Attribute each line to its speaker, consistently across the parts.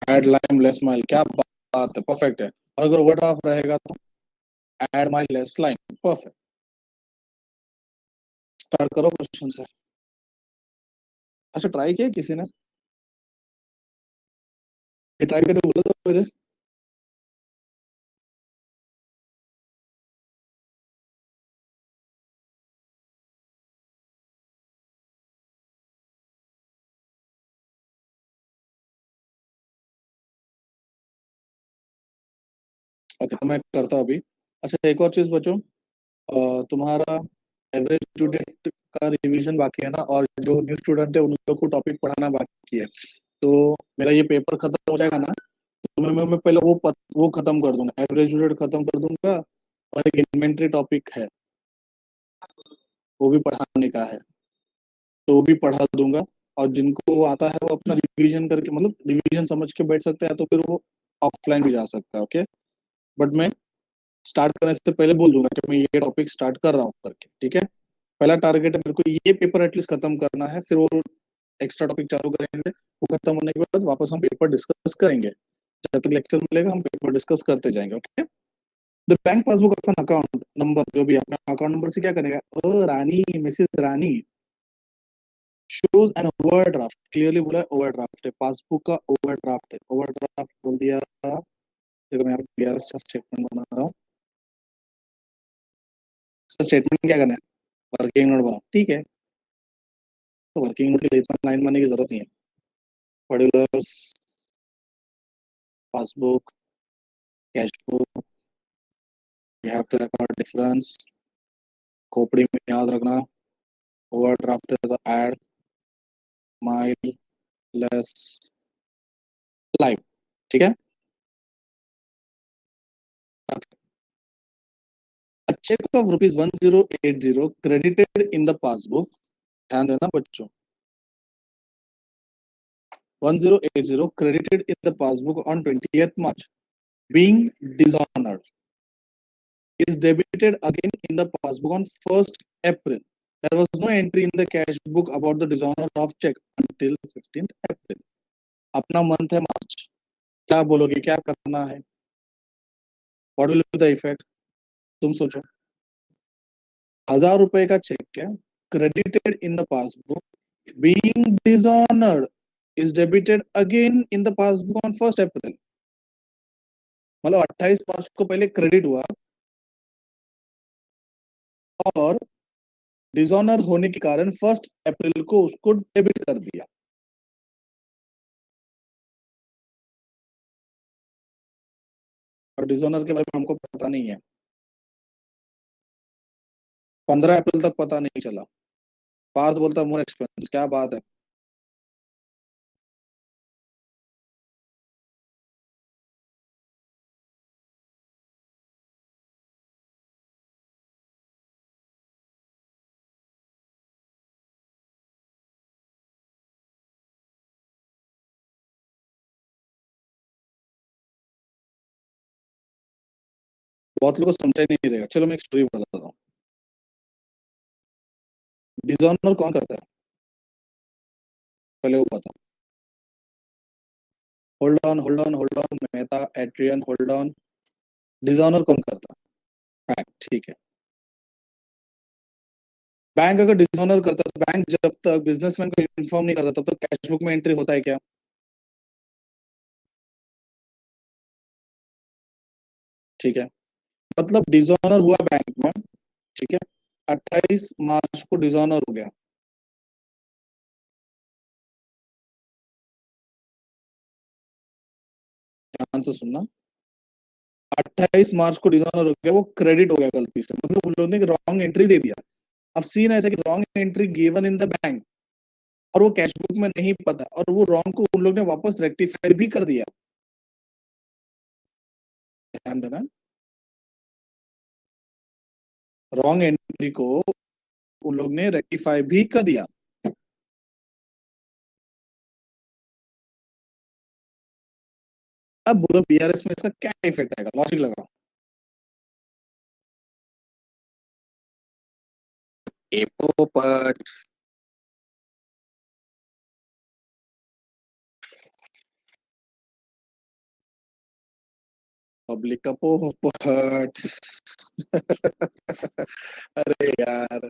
Speaker 1: Add lime less mile, क्या बात है, परफेक्ट है। और अगर ओवरड्राफ्ट रहेगा तो add mile less lime, perfect. Start करो क्वेश्चन से। अच्छा, ट्राई किया किसी ने? ये ट्राई करके बोलो तो फिर। ओके, तो मैं करता हूँ अभी। अच्छा, एक और चीज बचो। तुम्हारा एवरेज स्टूडेंट का रिवीजन बाकी है ना, और जो न्यू स्टूडेंट है उन लोग को टॉपिक पढ़ाना बाकी है। तो मेरा ये पेपर खत्म हो जाएगा ना, तो मैं पहले वो खत्म कर दूंगा, एवरेज स्टूडेंट खत्म कर दूंगा। और एक इन्वेंट्री टॉपिक है, वो भी पढ़ाने का है, तो वो भी पढ़ा दूंगा। और जिनको वो आता है वो अपना रिवीजन करके, मतलब रिवीजन समझ के बैठ सकते हैं, तो फिर वो ऑफलाइन भी जा सकता है। ओके, बट मैं स्टार्ट करने से पहले बोल दूंगा कि मैं ये टॉपिक स्टार्ट कर रहा हूँ करके, ठीक है। पहला टारगेट है मेरे को ये पेपर एटलीस्ट खत्म करना है, फिर वो एक्स्ट्रा टॉपिक चालू करेंगे। वो खत्म होने के बाद वापस हम पेपर डिस्कस करेंगे। जब तक लेक्चर मिलेगा हम पेपर डिस्कस करते जाएंगे। Okay. The bank passbook of an account number, जो भी अपना अकाउंट नंबर से क्या करेगा, oh Rani, Mrs Rani, shows an overdraft, clearly बोला है ओवरड्राफ्ट है, पासबुक का ओवरड्राफ्ट है, ओवरड्राफ्ट बोल दिया। देखो मैं यहाँ पे क्लियर सा स्टेटमेंट बना रहा हूँ। इसका स्टेटमेंट क्या करना है, वर्किंग नोट बनाओ, ठीक है। तो वर्किंग नोट के लिए इतना लाइन बनाने की जरूरत नहीं है। Particulars, passbook, cash book, you have to record difference, खोपड़ी में याद रखना, ओवरड्राफ्ट है तो ऐड माइल लेस लाइव, ठीक है। A check of rupees 1080 credited in the passbook, ध्यान देना बच्चों, 1080 credited in the passbook on 20th March, being dishonored, is debited again in the passbook on 1st April. There was no entry in the cash book about the dishonor of check until 15th April. अपना month है मार्च, क्या बोलोगे, क्या करना है? What will be the effect? तुम सोचो। 1000 रुपए का चेक है, credited in the passbook, being dishonored, is debited again in the passbook on 1st April। मतलब 28 मार्च को पहले क्रेडिट हुआ, और डिसऑनर होने के कारण 1st अप्रैल को उसको डेबिट कर दिया। और डिसऑनर के बारे में हमको पता नहीं है, 15 अप्रैल तक पता नहीं चला। पार्थ बोलता मोर एक्सपेंस, क्या बात है। बहुत लोगों को समझा ही नहीं रहेगा, चलो मैं एक स्टोरी बताता हूँ। डिसऑनर कौन करता है, पहले वो बताओ। होल्ड ऑन, मेहता, एट्रियन, होल्ड ऑन। डिसऑनर कौन करता है? बैंक, ठीक है। बैंक अगर डिसऑनर करता है तो बैंक जब तक बिजनेसमैन को इन्फॉर्म नहीं करता तब तक कैश बुक में एंट्री होता है क्या? ठीक है, मतलब डिसऑनर हुआ बैंक में, ठीक है। 28 मार्च को डिसऑनर हो गया, ध्यान से सुनना। 28 मार्च को डिसऑनर हो गया, वो क्रेडिट हो गया गलती से, मतलब उन लोगों ने रॉन्ग एंट्री दे दिया। अब सीन ऐसा कि wrong entry given in the bank, और वो कैश बुक में नहीं पता, और वो रॉन्ग को उन लोग ने वापस रेक्टिफाई भी कर दिया। ध्यान देना, रॉन्ग एंट्री को उन लोग ने रेक्टिफाई भी कर दिया। अब बोलो बीआरएस में इसका क्या इफेक्ट आएगा, लॉजिक लगाओ। एपोपट। पब्लिक का पोपट। अरे यार।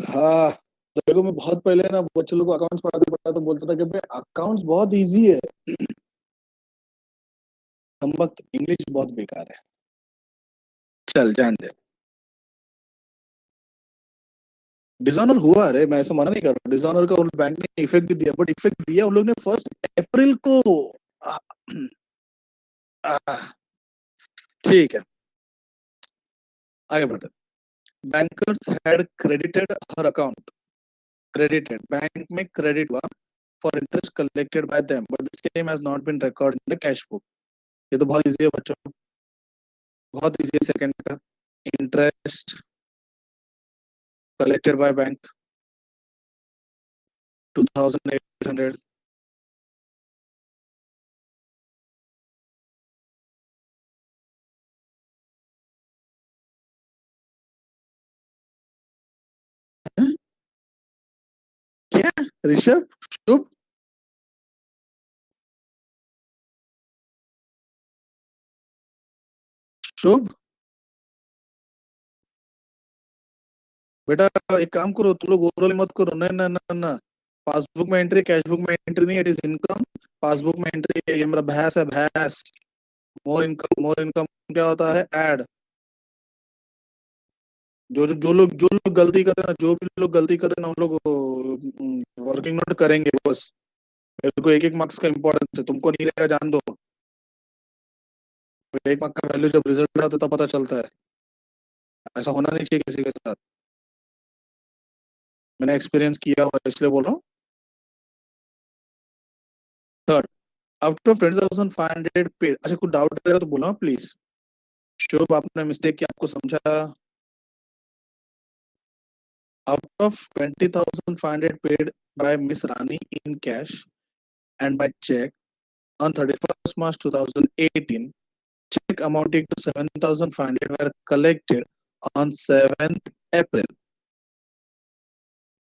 Speaker 1: हाँ। देखो मैं बहुत पहले ना बच्चे लोग को अकाउंट्स पढ़ाते पढ़ाते तो बोलता था कि भाई अकाउंट्स बहुत इजी है। हम वक्त इंग्लिश बहुत बेकार है। चल जान दे। डिसऑनर हुआ, अरे मैं ऐसा मना नहीं कर रहा, डिसऑनर का उन बैंक ने इफेक्ट भी दिया, बट इफेक्ट दिया उन लोग ने 1 अप्रैल को। आ, आ, ठीक है, आगे बढ़ते। Bankers had credited her account, credited bank में क्रेडिट हुआ for interest collected by them but the same has not been record in the cash book. ये तो बहुत इजी है बच्चों, बहुत इजी है। सेकंड का, इंटरेस्ट कलेक्टेड बाय बैंक 2800। क्या? ऋषभ? शुभ? शुभ? बेटा एक काम करो, तुम लोग ओवरऑल मत करो, ना ना ना ना। पासबुक में एंट्री, कैश बुक में एंट्री नहीं, इट इज इनकम। पासबुक में एंट्री है, ये मेरा भैंस है, भैंस। मोर इनकम, मोर इनकम क्या होता है? ऐड। जो लोग गलती कर रहे हैं ना, जो भी लोग गलती कर रहे हैं ना, उन लोग वर्किंग नोट करेंगे बस। मेरे को एक एक मार्क्स का इंपॉर्टेंस है, तुमको नहीं रहेगा, जान दो। एक मार्क का वैल्यू जब रिजल्ट आता है तब पता चलता है। ऐसा होना नहीं चाहिए किसी के साथ। मैंने एक्सपीरियंस किया हुआ है, इसलिए बोल रहा हूँ। थर्ड, आफ्टर 20,500 पेड, अच्छा कुछ डाउट रहेगा तो बोलो प्लीज। शुभ, आपने मिस्टेक किया, आपको समझा। Out of 20,500 paid by Miss Rani in cash and by check on 31st March 2018, check amounting to 7,500 were collected on 7th April।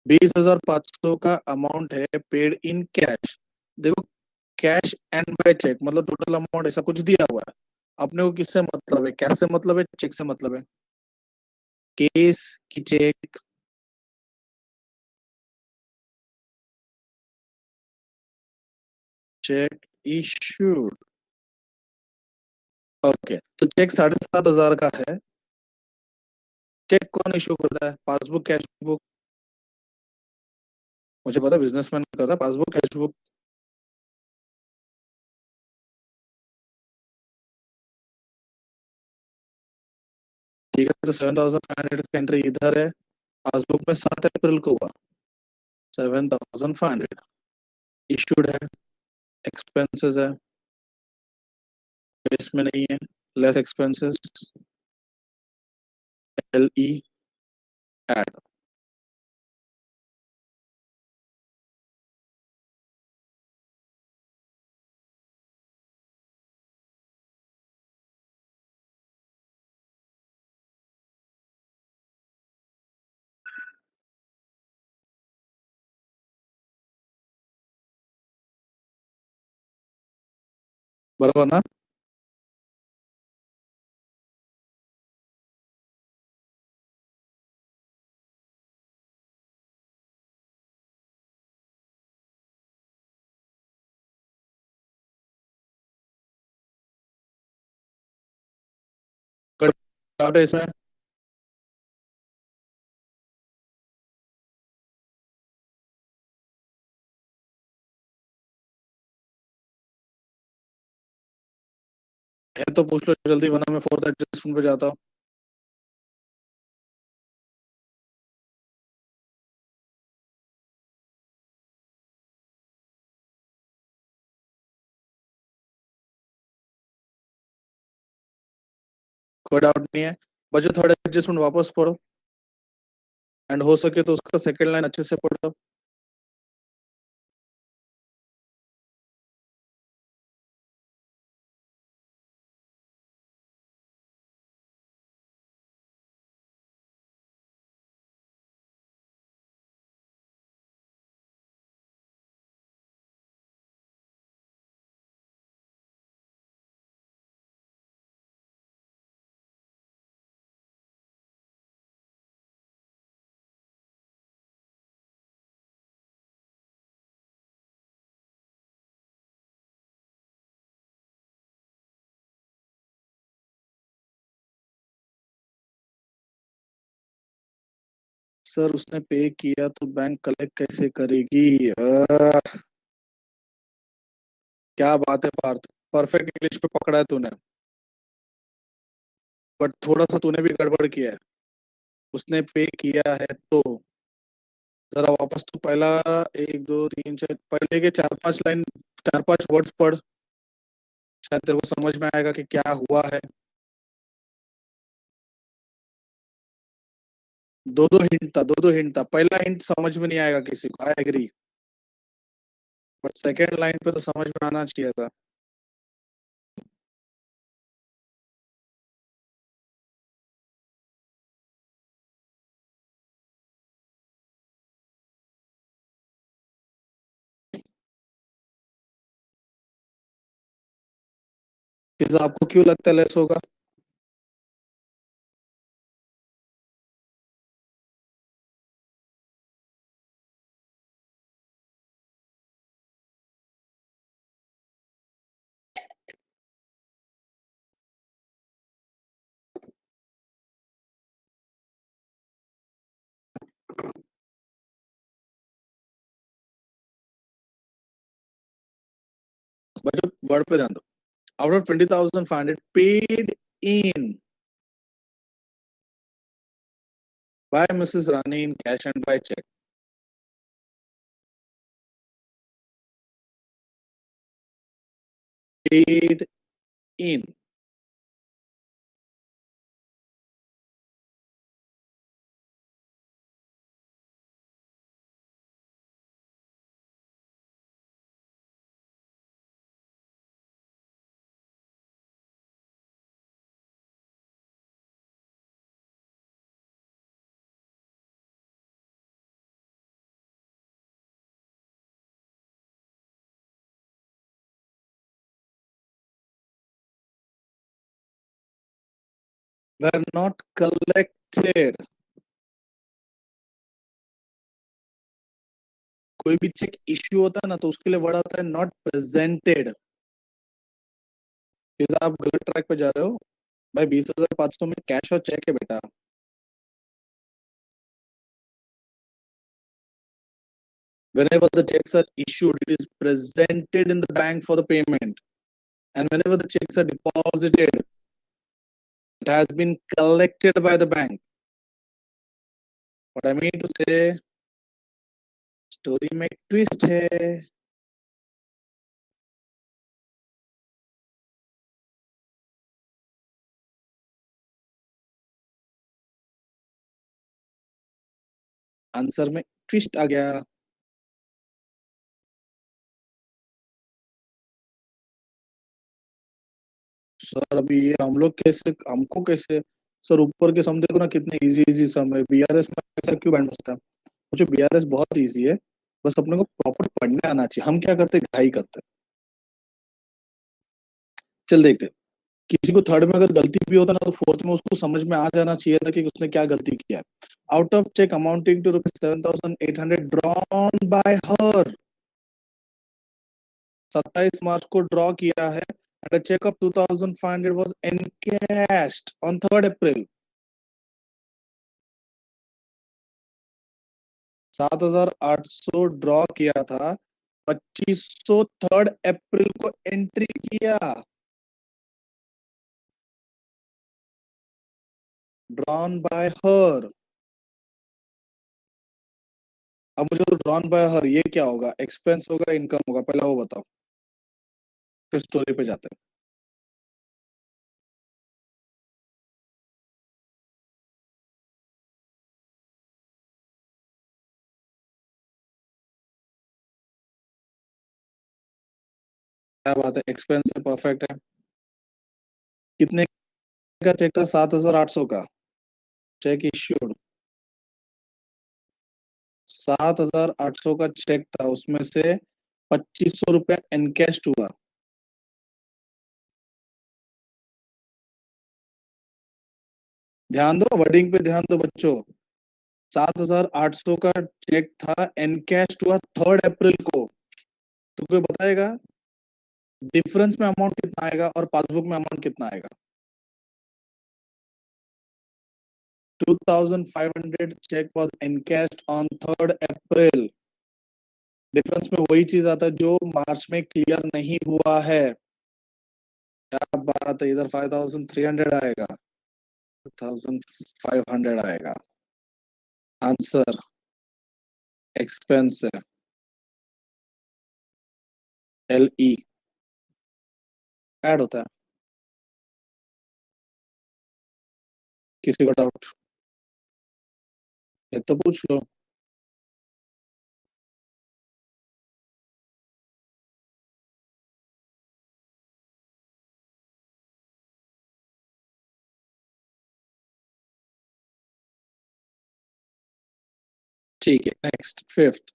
Speaker 1: 20,500 का अमाउंट है पेड इन कैश। देखो, कैश एंड बाय चेक मतलब total amount ऐसा कुछ दिया हुआ है। अपने को किससे मतलब है? कैश से मतलब है, चेक से मतलब है? केस की चेक। Check issued. ओके, तो चेक 7,500 का है। चेक कौन इशू करता है? Passbook, cash book? मुझे पता बिजनेसमैन करता है पासबुक, कैश बुक। ठीक है, तो 7,500 का एंट्री इधर है, पासबुक में 7 अप्रैल को हुआ। 7,500 इशूड है, एक्सपेंसेस है, इसमें नहीं है, less expenses, L E, add. बराबर ना? कोई डाउट है इसमें? है तो पूछ लो जल्दी, वरना मैं फोर्थ एडजस्टमेंट पे जाता हूँ। कोई डाउट नहीं है। बचे थर्ड एडजस्टमेंट, वापस पढ़ो। एंड हो सके तो उसका सेकंड लाइन अच्छे से पढ़ो। सर उसने पे किया तो बैंक कलेक्ट कैसे करेगी? क्या बात है पार्थ, परफेक्ट इंग्लिश पे पकड़ा है तूने। बट थोड़ा सा तूने भी गड़बड़ किया है। उसने पे किया है तो जरा वापस तू पहला, एक दो तीन चार, पहले के चार पांच लाइन, चार पांच वर्ड्स पढ़। शायद तेरे को समझ में आएगा कि क्या हुआ है। दो दो हिंट था, दो दो हिंट था। पहला हिंट समझ में नहीं आएगा किसी को, I agree. But second line पे तो समझ में आना चाहिए था। फिर आपको क्यों लगता है लेस होगा? बच्चों वर्ड पे ध्यान दो। Out of 20,500 paid in by Mrs Rani in cash and by cheque. Paid in. were not collected। कोई भी चेक इश्यू होता है ना तो उसके लिए वर्ड आता है नॉट प्रेजेंटेड। फिर आप गलत ट्रैक पे जा रहे हो। भाई 20,500 में कैश और चेक है बेटा। Whenever the checks are issued, it is presented in the bank for the payment. And whenever the checks are deposited, it has been collected by the bank. What I mean to say, story में एक twist है। Answer में twist आ गया। Sir अभी ये हम लोग कैसे, हमको कैसे? सर ऊपर के सम देखो ना कितने इजी इजी सम है। बीआरएस में ऐसा क्यों बैंड बजता है? मुझे बीआरएस बहुत इजी है। बस अपने को प्रॉपर पढ़ने आना चाहिए। हम क्या करते हैं, घाई करते हैं। चल देखते हैं। किसी को थर्ड में अगर गलती भी होता ना तो फोर्थ में उसको समझ में आ जाना चाहिए था कि उसने क्या गलती किया है। Out of cheque amounting to ₹7,800 drawn by her, 27 March को ड्रॉ किया है। And a cheque of 2,500 was encashed on 3 April. 7,800 draw किया था, 2,500 3 अप्रैल को एंट्री किया। Drawn by her. अब मुझे तो ड्रॉन बाय हर ये क्या होगा, एक्सपेंस होगा इनकम होगा, पहला वो बताओ, फिर स्टोरी पे जाते हैं। क्या बात है, एक्सपेंस है, परफेक्ट है। कितने का चेक था? 7,800 का चेक इश्यूड। 7,800 का चेक था, उसमें से 2,500 रुपया एनकैश हुआ। ध्यान दो, वर्डिंग पे ध्यान दो बच्चों। 7,800 का चेक था, एनकैश हुआ 3 अप्रैल को। तो कोई बताएगा डिफरेंस में अमाउंट कितना आएगा और पासबुक में अमाउंट कितना आएगा? 2500 cheque was encashed on 3rd April. Difference में वही चीज आता है जो मार्च में क्लियर नहीं हुआ है। क्या बात है, इधर 5300 आएगा, 2500 आएगा। आंसर एक्सपेंस है, LE ऐड होता है। किसी को डाउट? ये तो पूछ लो। ठीक है, next 5th।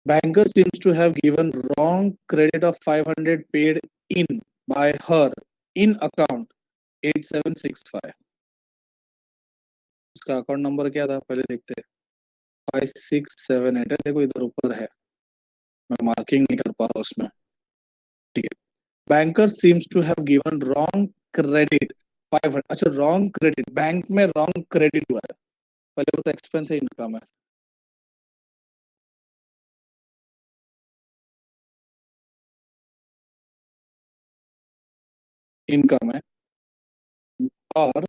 Speaker 1: Banker seems to have given wrong credit of 500 paid in by her in account 8765। इसका अकाउंट नंबर क्या था पहले देखते हैं। 5678 है, देखो इधर ऊपर है, मैं मार्किंग नहीं कर पा रहा उसमें। ठीक है, banker seems to have given wrong credit 500। अच्छा, रॉन्ग क्रेडिट, बैंक में रॉन्ग क्रेडिट हुआ है। पहले वो तो एक्सपेंस है, इनकम है। इनकम है। और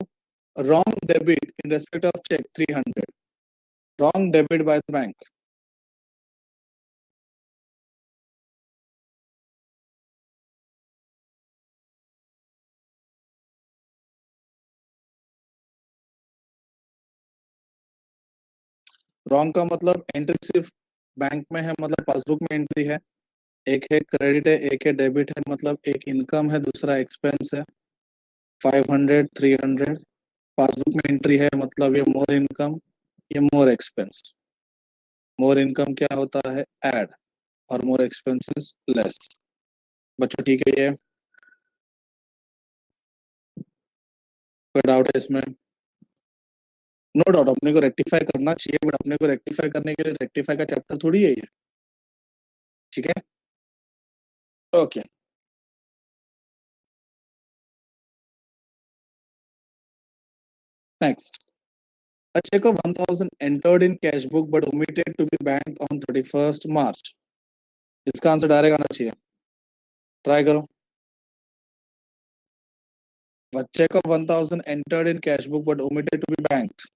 Speaker 1: wrong debit in respect of check 300, wrong debit by the bank। Wrong का मतलब एंट्री सिर्फ बैंक में है, मतलब पासबुक में एंट्री है। एक है क्रेडिट है, एक है डेबिट है, मतलब एक इनकम है, दूसरा एक्सपेंस है। 500 300 पासबुक में एंट्री है, मतलब ये मोर इनकम, ये मोर एक्सपेंस। मोर इनकम क्या होता है, ऐड, और मोर एक्सपेंसेस लेस। बच्चों ठीक है ये? कोई डाउट है इसमें? नो डाउट, अपने को रेक्टिफाई करना चाहिए, बट अपने को रेक्टिफाई करने के लिए रेक्टिफाई का चैप्टर थोड़ी है ये। ठीक है, okay. Next, a check of 1000 entered in cash book but omitted to be banked on 31st March। इसका आंसर डायरेक्ट आना चाहिए, ट्राई करो। A check of 1000 entered in cash book but omitted to be banked।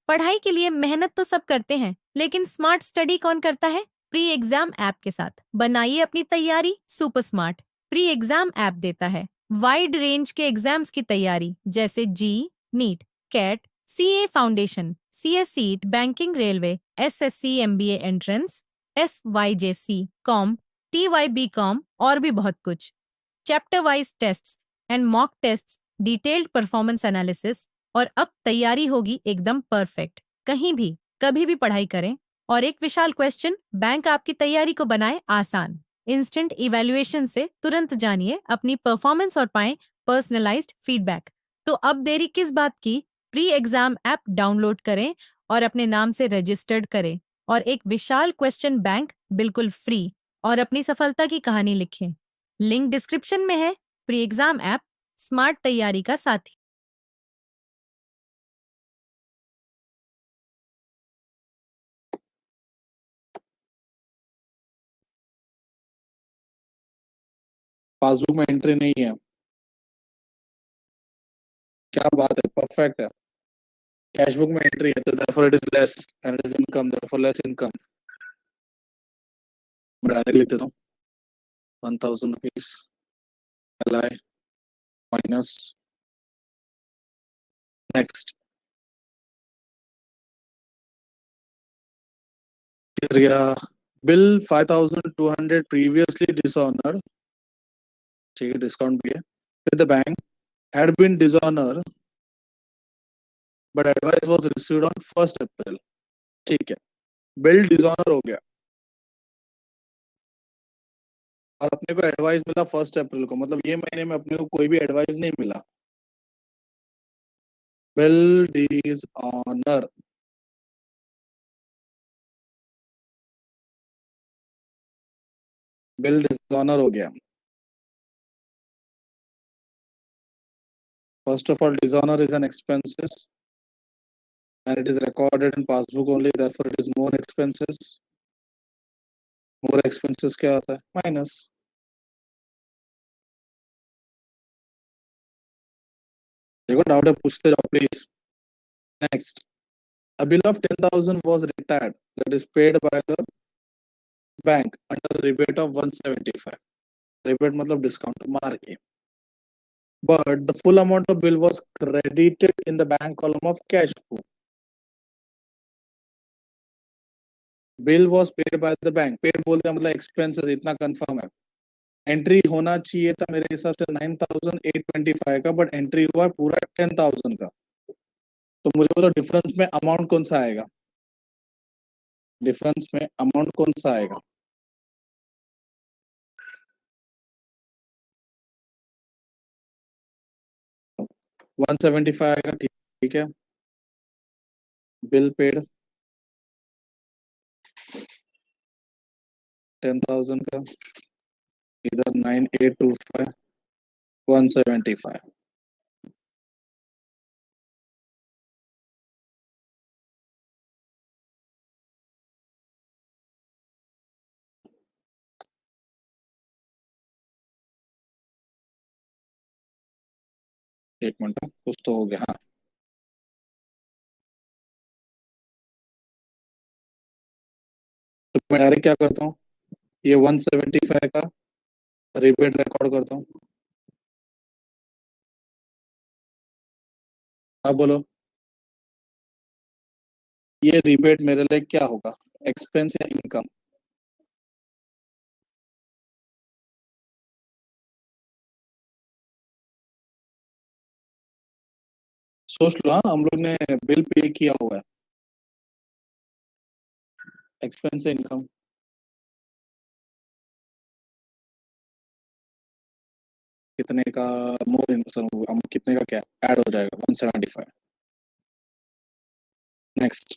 Speaker 2: पढ़ाई के लिए मेहनत तो सब करते हैं, लेकिन स्मार्ट स्टडी कौन करता है? प्री एग्जाम ऐप के साथ बनाइए अपनी तैयारी super smart. Pre exam app देता है वाइड रेंज के एग्जाम्स की तैयारी, जैसे JEE, NEET, CAT, CA foundation, CS seat, banking, railway, SSC, MBA entrance, SYJC com, TYB com और भी बहुत कुछ। Chapter wise tests and mock tests, detailed performance analysis, और अब तैयारी होगी एकदम परफेक्ट। कहीं भी कभी भी पढ़ाई करें, और एक विशाल क्वेश्चन बैंक आपकी तैयारी को बनाए आसान। इंस्टेंट इवैल्यूएशन से तुरंत जानिए अपनी परफॉर्मेंस और पाएं पर्सनलाइज्ड फीडबैक। तो अब देरी किस बात की? प्री एग्जाम ऐप डाउनलोड करें और अपने नाम से रजिस्टर्ड करें, और एक विशाल क्वेश्चन बैंक बिल्कुल फ्री, और अपनी सफलता की कहानी लिखें। लिंक डिस्क्रिप्शन में है। प्री एग्जाम ऐप स्मार्ट तैयारी का साथी।
Speaker 1: पासबुक में एंट्री नहीं है, क्या बात है, परफेक्ट है। कैश बुक में एंट्री है, तो therefore it is less and it is income, therefore less income। मैं डायरेक्ट लिख देता हूँ, 1000 rupees LI minus. Next, bill 5200 previously dishonored। ठीक है, डिस्काउंट भी है। With the bank had been dishonor but advice was received on 1st April। ठीक है, बिल डिसऑनर हो गया और अपने को एडवाइस मिला 1st अप्रैल को, मतलब ये महीने में अपने को कोई भी एडवाइस नहीं मिला। बिल डिसऑनर, बिल डिसऑनर हो गया. First of all, dishonor is an expenses and it is recorded in passbook only, therefore it is more expenses. More expenses क्या आता है? Minus. देखो डाउट है पूछते जाओ please. Next, a bill of 10,000 was retired, that is paid by the bank under rebate of 175. Rebate मतलब discount मार के. But the full amount of bill was credited in the bank column of cash book. Bill was paid by the bank. Paid बोलते हैं मतलब expenses, इतना confirm है. Entry होना चाहिए था मेरे हिसाब से 9,825 का, बट एंट्री हुआ पूरा 10,000 का. तो मुझे बताओ डिफरेंस में अमाउंट कौन सा आएगा? डिफरेंस में अमाउंट कौन सा आएगा? वन 175 आएगा. ठीक ठीक है. बिल पेड 10,000 का, इधर 9,825, 175. एक मिनट, कुछ तो हो गया. हाँ, तो मैं डायरेक्ट क्या करता हूँ, ये 175 का रिबेट रिकॉर्ड करता हूँ. आप बोलो, ये रिबेट मेरे लिए क्या होगा? एक्सपेंस या इनकम? सोच लो. हाँ, हम लोग ने बिल पे किया हुआ है. एक्सपेंस या इनकम? कितने का मोर इनकम, कितने का क्या ऐड हो जाएगा? 175. Next,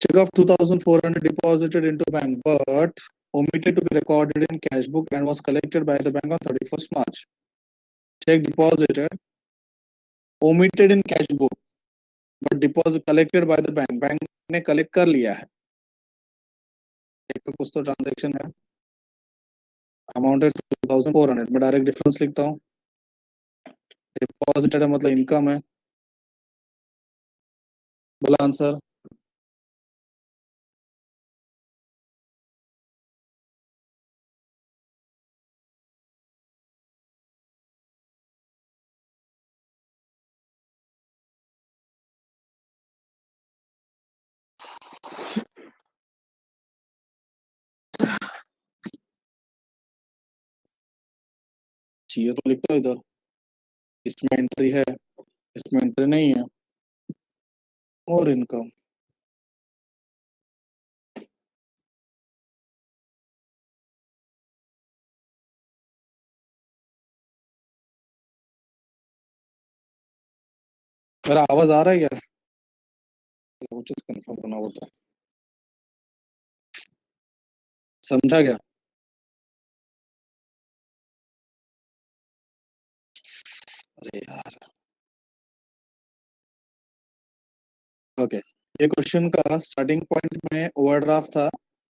Speaker 1: check of 2,400 deposited into bank but omitted to be recorded in cash book and was collected by the bank on 31st March. Check deposited, omitted in cash book but deposit collected by the bank. Bank ने collect कर लिया है. एक तो कुछ तो transaction है. Amount है 2,400. मैं डायरेक्ट डिफरेंस लिखता हूँ. डिपॉजिटेड है मतलब इनकम है. बोला आंसर. चाहिए तो लिखता हूँ इधर. इसमें एंट्री है, इसमें एंट्री नहीं है. और इनकम. मेरा आवाज आ रहा है क्या? वो चीज कंफर्म करना होता है. समझा क्या? अरे यार. ओके, ये क्वेश्चन का स्टार्टिंग पॉइंट में ओवरड्राफ्ट था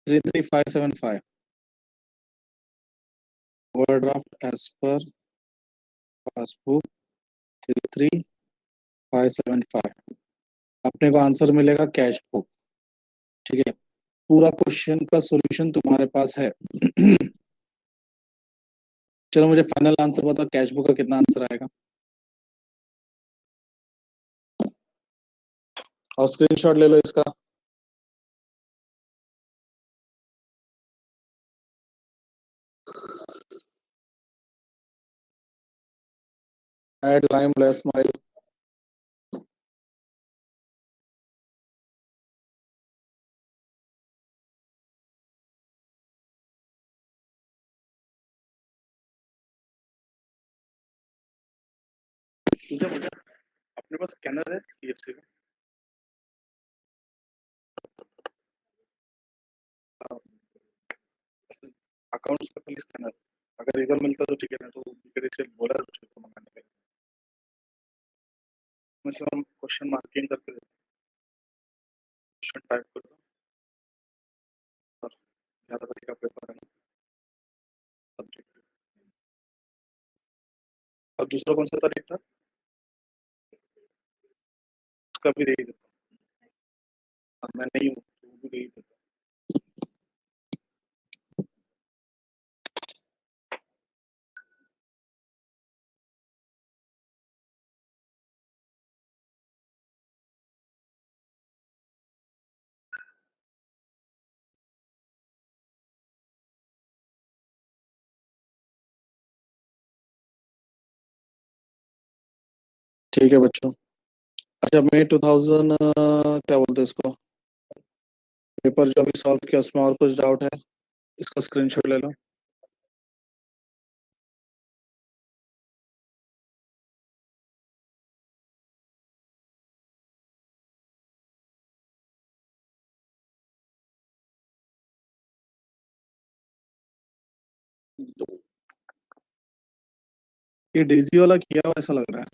Speaker 1: 33,575. Overdraft as per passbook 33,575. अपने को आंसर मिलेगा कैश बुक. ठीक है, पूरा क्वेश्चन का सॉल्यूशन तुम्हारे पास है. चलो मुझे फाइनल आंसर बताओ, कैश बुक का कितना आंसर आएगा? और स्क्रीनशॉट ले लो इसका. Add lime less smile. तुझे मुझे अपने पास स्कैनर है सीएफसी का? अकाउंट्स का खाली स्कैनर, अगर इधर मिलता तो ठीक है, ना तो इधर से बोला उसको मंगाने के लिए। मैं सर क्वेश्चन मार्किंग करके क्वेश्चन टाइप कर दो और 11 तारीख का पेपर है ना, सब्जेक्ट। और दूसरा कौन सा तारीख था? उसका भी दे ही देता हूँ, मैं नहीं हूँ तो वो भी दे ही देता हूँ। ठीक है बच्चों। अच्छा, मैं 2000 क्या बोलते हैं इसको, पेपर जो अभी सॉल्व किया उसमें और कुछ डाउट है? इसका स्क्रीनशॉट ले लो। ये डेजी वाला किया हुआ ऐसा लग रहा है।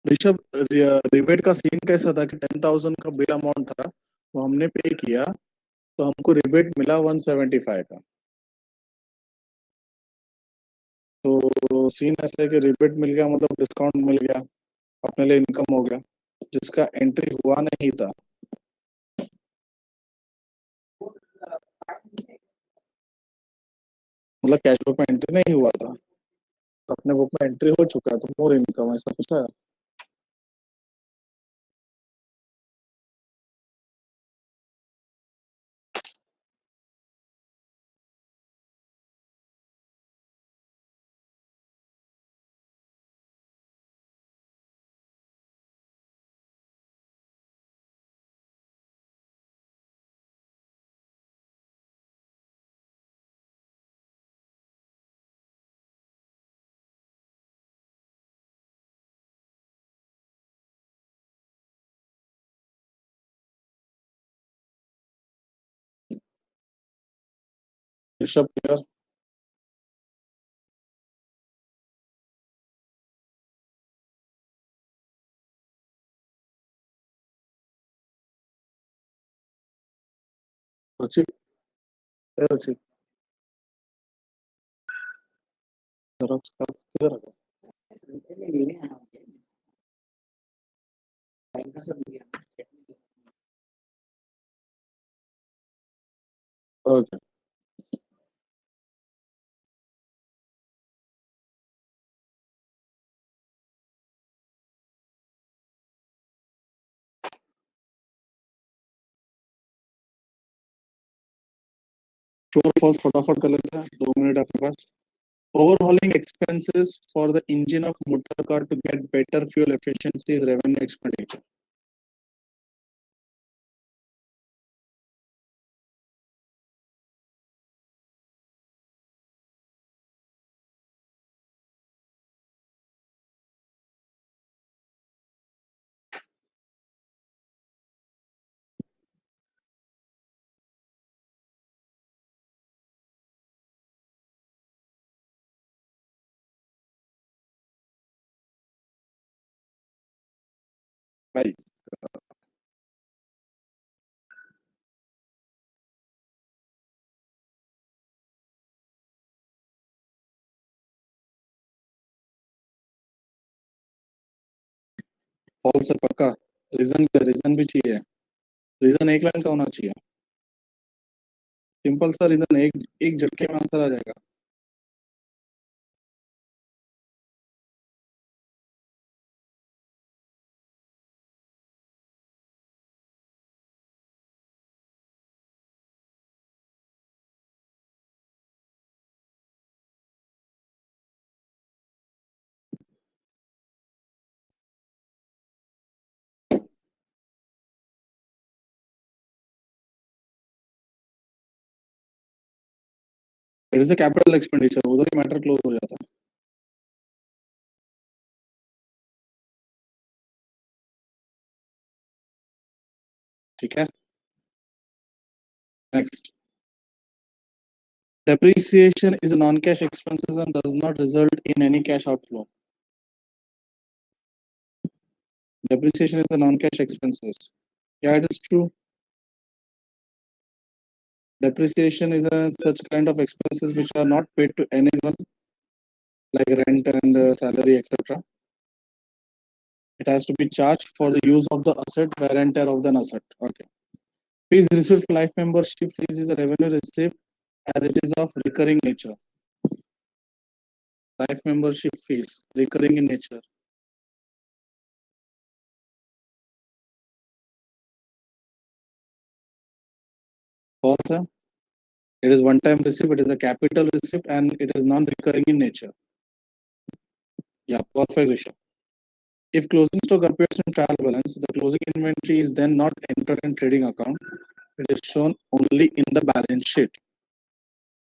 Speaker 1: ऋषभ, रिबेट का सीन कैसा था कि 10,000 का बिल अमाउंट था, वो हमने पे किया, तो हमको रिबेट मिला 175 का। तो सीन ऐसा है कि रिबेट मिल गया मतलब डिस्काउंट मिल गया, अपने लिए इनकम हो गया, जिसका एंट्री हुआ नहीं था। मतलब कैश बुक में एंट्री नहीं हुआ था, तो अपने बुक में एंट्री हो चुका है, तो मोर इनकम ऐसा कुछ है। ऋषभ क्लियर? रचित, रचित जेरोक्स का क्लियर है? ओके। ट्रू और फॉल्स फटाफट कर लेते हैं, 2 मिनट आपके पास। Overhauling expenses for the engine of motor car to get better fuel efficiency is revenue expenditure. भाई, फॉल्स है पक्का? रीजन भी चाहिए? रीजन एक लाइन का होना चाहिए, सिंपल सा रीजन, एक एक झटके में आंसर आ जाएगा। It is a capital expenditure, उधर ही मैटर क्लोज हो जाता है। ठीक है. Next. Depreciation is a non-cash expenses and does not result in any cash outflow. Depreciation is a non-cash expenses. Yeah, it is true. Depreciation is a such kind of expenses which are not paid to anyone, like rent and salary, etc. It has to be charged for the use of the asset, wear and tear of the asset. Okay. Fees received for life membership fees is a revenue received as it is of recurring nature. Life membership fees, recurring in nature. False, sir. It is one-time receipt, it is a capital receipt, and it is non-recurring in nature. Yeah, perfect, Rishabh. If closing stock appears in trial balance, the closing inventory is then not entered in trading account. It is shown only in the balance sheet.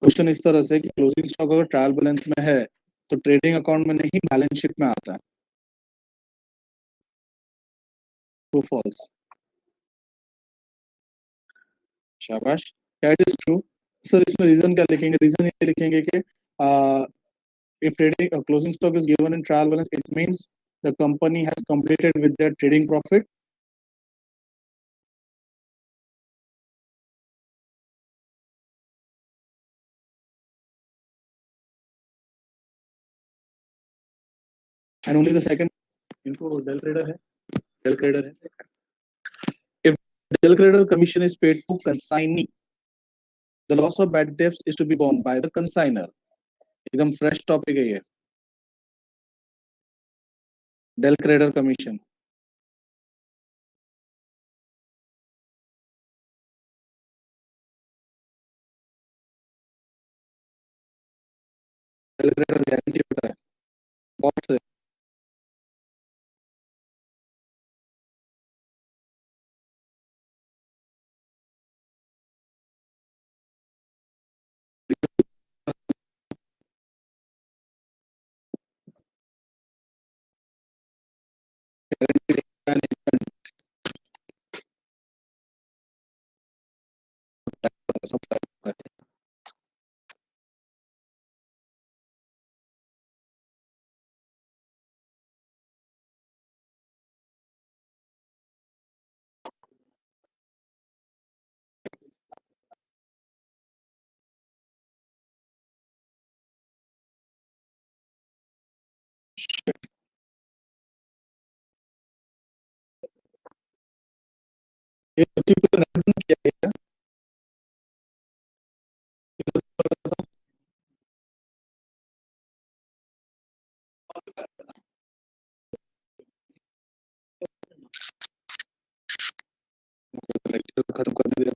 Speaker 1: Question इस तरह से कि closing stock अगर trial balance में है तो trading account में नहीं, बैलेंस शीट में आता है. True false. शाबाश. That is true. सर इसमें रीजन क्या लिखेंगे? रीजन ये लिखेंगे कि if trading closing stock is given in trial balance, it means the company has completed with their trading profit. And only the second इनको del credere है. Del credere है. If del credere commission is paid to consignee, the loss of bad debts is to be borne by the consigner. एकदम fresh topic है ये. Del credere commission. Del credere guarantee होता है. बहुत से. ये तो नेट बंद किया गया. लेक्चर खत्म करने दे.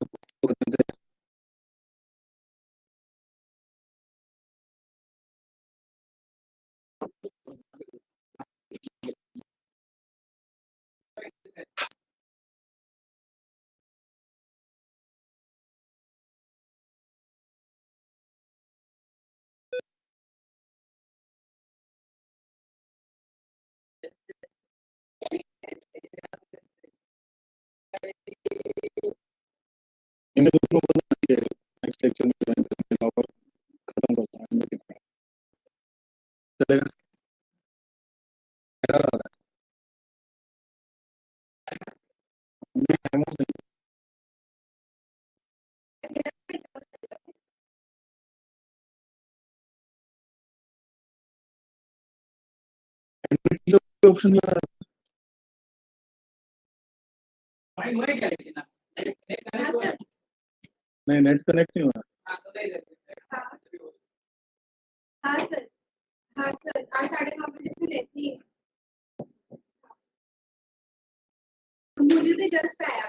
Speaker 1: इनमें दोनों को नेक्स्ट लेक्चर में ज्वाइन करने और खत्म करता हूँ. चलेगा. एरर आ रहा है. ऑप्शन नहीं, नेट कनेक्ट नहीं हो रहा.
Speaker 3: हाँ सर. हाँ सर, आज 9:30 बजे से लेती है. मुझे तो जस्ट आया.